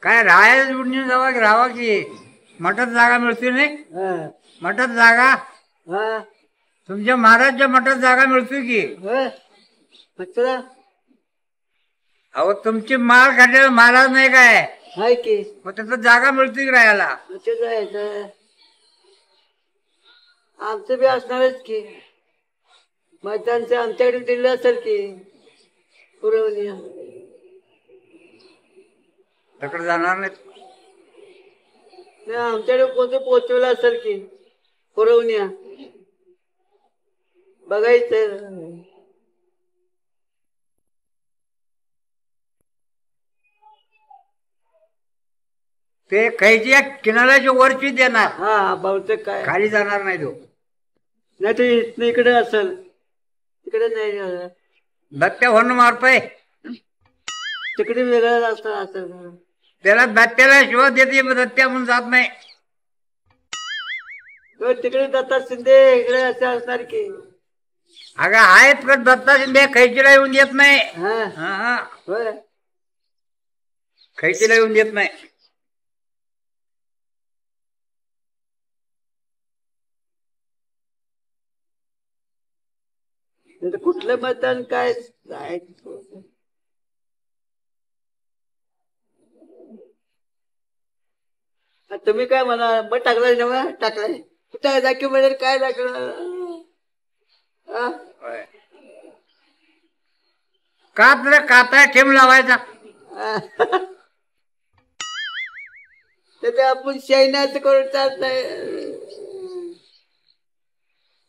काय राहायला निवडून जावा की राहावा की मठात जागा मिळते नाही. मठात जागा तुमच्या महाराजच्या मठात जागा मिळते की. अहो तुमची माल काढलेला महाराज नाही काय की मग त्याचं जागा मिळते की राहायला. आमचं बी असणारच की मैदानचे आमच्याकडे दिलं असेल की पुरवणी तिकडे जाणार नाही. आमच्याकडे कोणतं पोचवलं असेल की पुरवण्या बघायचं. ते कैची किनाऱ्याच्या वरची देणार. हा बहुतेक काय खाली जाणार नाही तो. नाही ते इथनं इकडे असेल तिकडे नाही. दत्त्या होणं मारतोय तिकडे वेगळं असेल. त्याला दत्त्याला शिवाय देते दत्त्या म्हणून जात नाही. तिकडे दत्ता शिंदे इकडे असे असणार की. अगं आहेत का दत्ता शिंदे कैचीला येऊन देत नाही. कैचीला येऊन देत नाही. कुठलं मतदान काय तुम्ही काय म्हणा मग टाकलाय ना टाकलाय कुठं डॉक्युमेंट काय टाकलं का तुला काता ठेम लावायचा. ते आपण शैनाचं करून चालत नाही.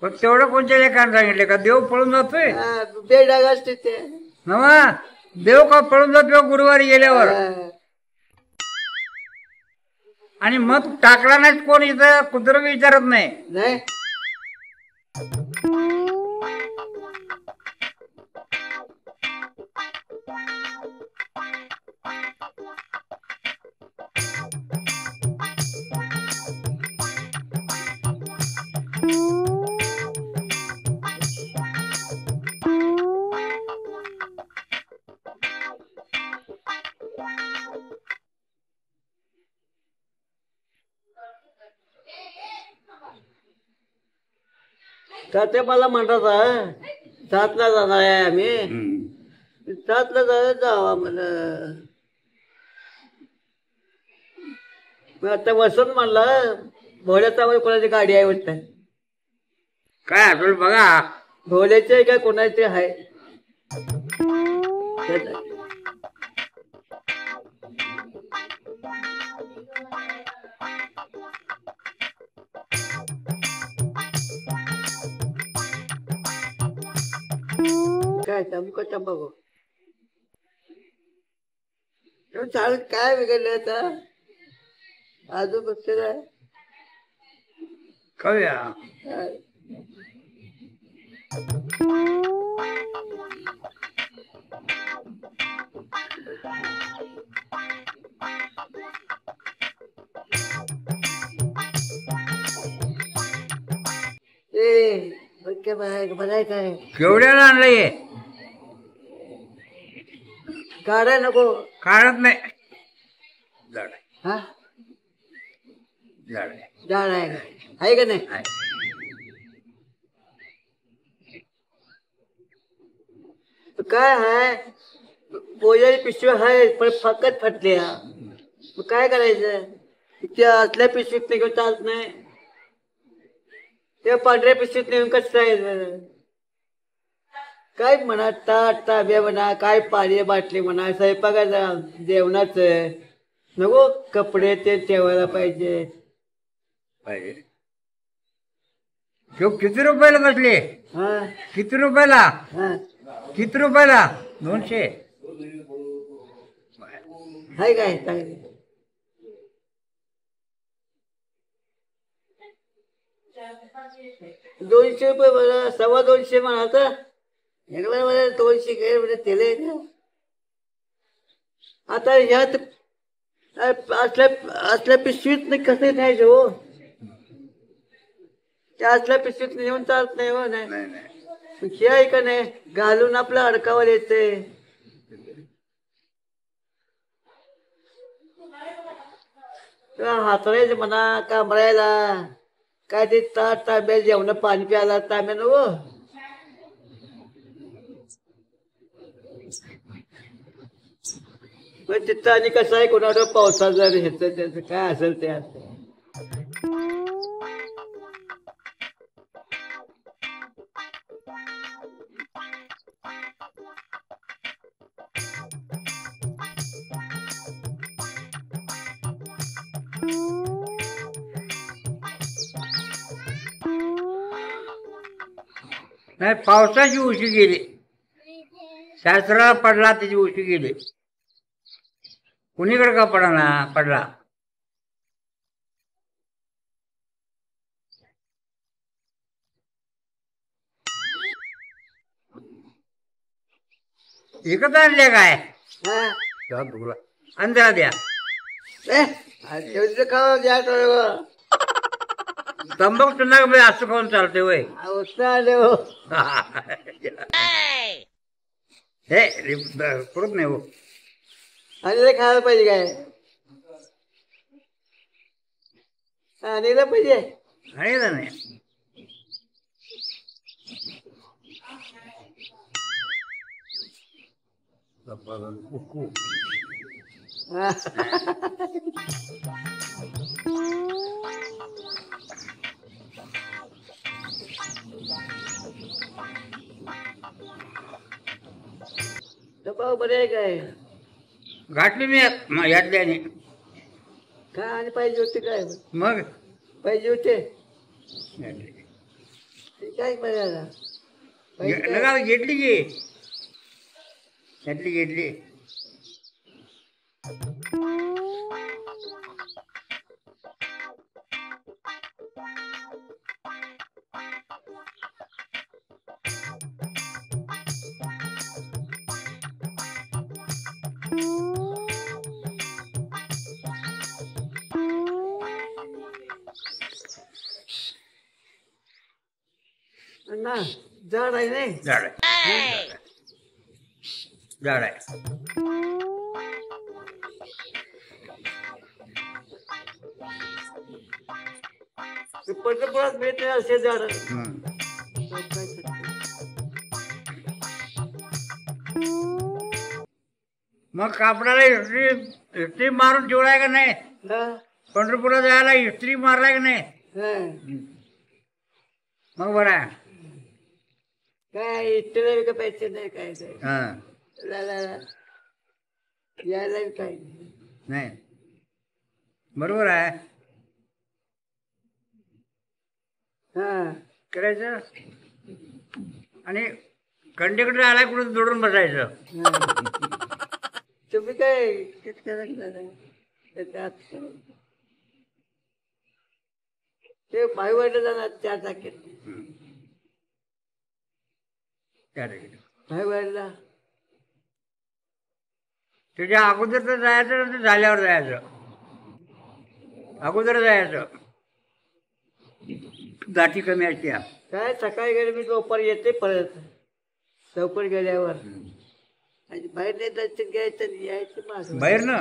पण तेवढं कोणत्या लेखानं सांगितले का देव पळून जातोय. बेडाग असते ते नवा देव का पळून जातोय गुरुवारी गेल्यावर. आणि मग टाकला नाही कोण इथं कुत्र विचारत नाही. ते मला म्हणतात 7ला जाणार आहे आम्ही 7ला जावा मला. आता वसंत म्हणलं भोल्याचा कोणाची गाडी आहे वाटत. काय आपल्याला बघा भोल्याची आहे का कोणाची आहे. काय तंबू बघू चालत काय बिघडलं आता अजून बघ करूया. बनाय काय केवढ्याला आणलंय. काढाय नको काढत नाही. झाड हा झाड झाड आहे का नाही. काय आहे बोजारी पिशव्या आहे पण फकत फाटल्या. काय करायचं त्या असल्या पिशवीत नाही घेऊन चालत नाही. त्या पांढऱ्या पिशवीत नेऊन कसं आहे काय म्हणा ताट ताब्या म्हणा काय पाणी बाटली म्हणा स्वयंपाकाचं जेवणाचं नको कपडे ते ठेवायला पाहिजे. किती रुपयाला बसले. किती रुपयाला. किती रुपयाला 200 हाय काय चांगले. ₹200 मला 225 म्हणाचा एकला मला 200 काय म्हणजे तेले. आता ह्यात असल्या पिशवीत कसं न्यायचं हो. त्या असल्या पिशवीत नेऊन चालत नाही हो. नाही हे आहे का नाही घालून आपलं अडकावर येते. हातरायचं म्हणा कांबरायला काय ते ताट तांब्या जेवण पाणी प्यायला तांब्या नव तिथं आणि कसं आहे कोणाकडं पावसाचं जर ह्याचं त्याचं काय असेल ते असं नाही पावसाची उशी गेली शास्त्राला पडला त्याची उशी गेली कुणीकडे का पडला पडला विकत आणले काय तुला अंधरा द्या खावा द्या तंबाखू तुला असं खाऊन चालते वय आले हो हे पुरत नाही हो आणि खायला पाहिजे काय आणलं पाहिजे आणि नाही डबा बरे आहे काय गाठली मी यातल्याने काय आणि पाहिजे होते काय मग पाहिजे होते काय बघायला लगा घेतली की घेतली घेतली ना झाड आहे नाही झाड आहे झाड आहे पंढरपुरात मिळते असे झाड मग कापडाला इस्त्री मारून ठेवलाय का नाही पंढरपुरात जायला इस्त्री मारलाय का नाही मग बरं आहे काय इस्त्रीला का पैसे नाही काय यायला काय नाही बरोबर आहे करायचं आणि कंडक्टर आला कुठं जोडून बसायचं तुम्ही काय ते भाईवाडला जाणार 4 तारखेला भाईवाडला त्याच्या अगोदर तर जायचं तर झाल्यावर जायचं अगोदर जायचं दाटी कमी असते काय सकाळी गेले मी दुपारी येते परत चौकट गेल्यावर आणि बाहेर नाही दर्शन घ्यायचं यायचं माझं बाहेर ना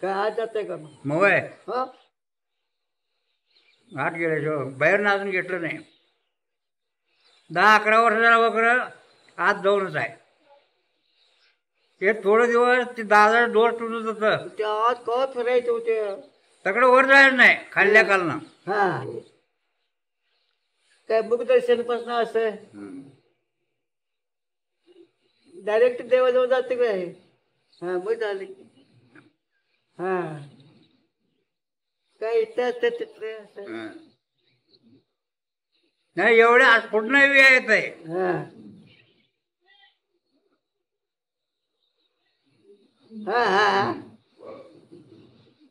काय आज जातंय का मग आहे हो आत गेल्याशिवाय बाहेर ना अजून घेतलं नाही 10-11 वर्ष झाला वगैरे आत जाऊनच आहे ते थोडे दिवस ते दादा डोर तुटत होतं ते आज का फिरायचं होते तकडे वर जायचं नाही खाल्ल्या कालनं हा काय मुख दर्शन पासून असं डायरेक्ट देवाजवळ जाते काय हा मग झाले हा काय इथं असतं तिथले असं नाही एवढ्या आज पूर्ण येत आहे हा हा हा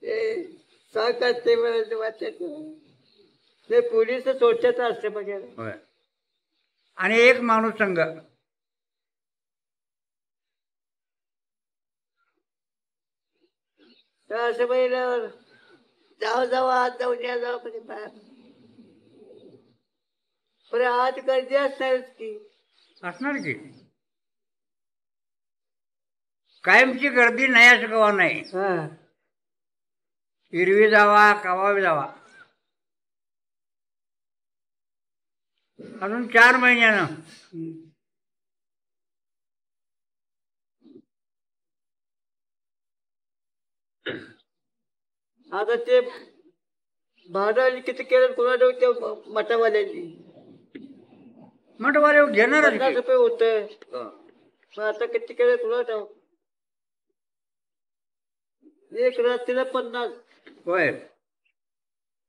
ते सहकाच ते वाटत ते पोलीस सोडच्याच असते बघायला आणि एक माणूस संघ तर असं बघितल्यावर जाऊ आज जाऊ द्या जाऊ कधी बाहेर पण आज गर्दी असणारच की असणार की कायमची गर्दी नाही असं कवा नाही हा एरवी जावा कवा जावा. अजून 4 महिन्यानं. आता ते भाडं किती केलं कोणाला त्या मठावाल्यांनी. मठवाले घेणार 50 रुपये होत. आता किती केलं तुला ठाऊक. एक रात्रीला 50. होय.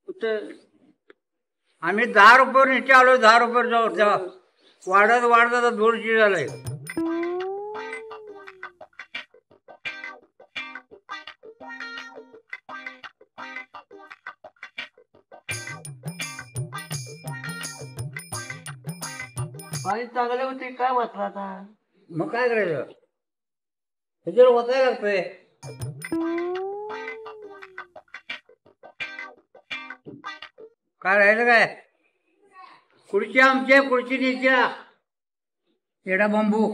कुठं आम्ही 10 रुपयावर नीचे आलो. 10 रुपयावर जाऊ तेव्हा वाढत वाढत आता 200 झालंय. पाणी चांगले होते काय वाचला आता. मग काय करायचं ह्याच्यावर होताय लागतंय. काय राहिलं काय. खुर्ची आमच्या खुर्ची न्यायच्या. एडा बांबू